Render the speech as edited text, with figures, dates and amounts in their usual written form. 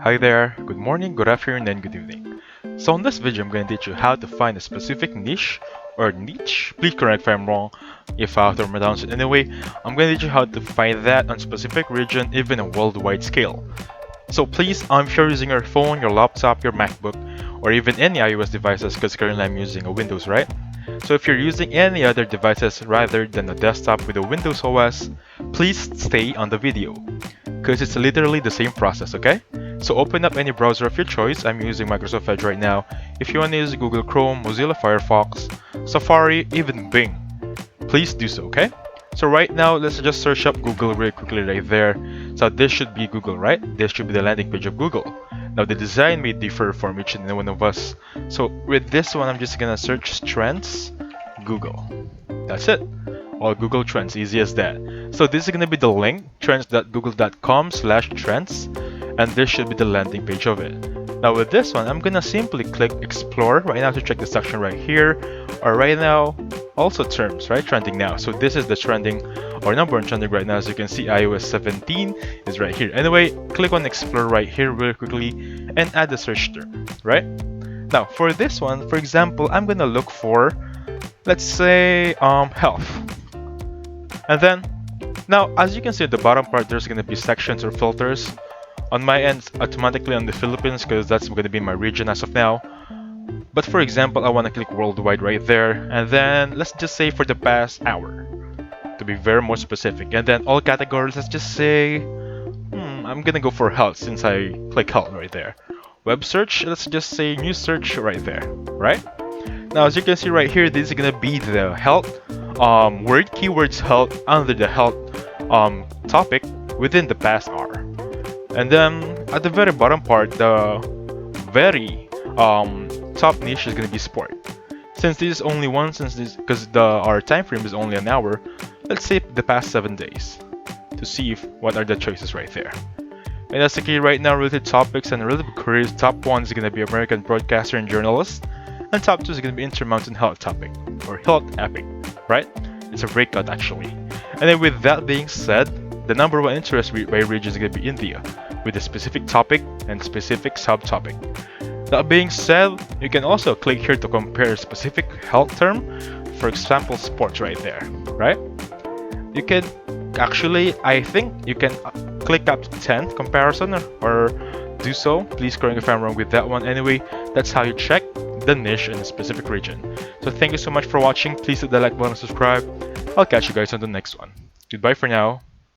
Hi there, good morning, good afternoon, and good evening. So in this video, I'm going to teach you how to find a specific niche or niche. Please correct if I'm wrong, if I have to pronounce it anyway. I'm going to teach you how to find that on specific region, even a worldwide scale. So please, if you're using your phone, your laptop, your MacBook, or even any iOS devices, because currently I'm using a Windows, right? So if you're using any other devices rather than a desktop with a Windows OS, please stay on the video, because it's literally the same process, okay? So open up any browser of your choice. I'm using Microsoft Edge right now. If you want to use Google Chrome, Mozilla Firefox, Safari, even Bing, please do so, okay? So right now, let's just search up Google really quickly right there. So this should be Google, right? This should be the landing page of Google. Now the design may differ from each and one of us. So with this one, I'm just gonna search Trends, Google. That's it. All Google Trends, easy as that. So this is gonna be the link, trends.google.com/trends, and this should be the landing page of it. Now with this one, I'm gonna simply click Explore right now to check the section right here, or right now, also terms, right? Trending now. So this is the trending or number one trending right now. As you can see, iOS 17 is right here. Anyway, click on Explore right here really quickly and add the search term, right? Now for this one, for example, I'm gonna look for, let's say, health. And then, now as you can see at the bottom part, there's gonna be sections or filters. On my end, it's automatically on the Philippines because that's going to be my region as of now. But for example, I want to click worldwide right there, and then let's just say for the past hour, to be very more specific. And then all categories, let's just say, I'm gonna go for health since I click health right there. Web search, let's just say new search right there, right? Now as you can see right here, this is gonna be the health word keywords health under the health topic within the past hour. And then at the very bottom part, the very top niche is gonna be sport. Since this is only one, because our time frame is only an hour, let's say the past 7 days to see what are the choices right there. And as you can see right now, related topics and related careers, top 1 is gonna be American broadcaster and journalist, and top 2 is gonna be Intermountain Health topic or Health Epic, right? It's a breakout actually. And then with that being said, the number one interest by region is going to be India, with a specific topic and specific subtopic. That being said, you can also click here to compare a specific health term, for example, sports right there, right? You can actually, I think you can click up to 10 comparison or do so. Please correct me if I'm wrong with that one. Anyway, that's how you check the niche in a specific region. So thank you so much for watching. Please hit the like button and subscribe. I'll catch you guys on the next one. Goodbye for now.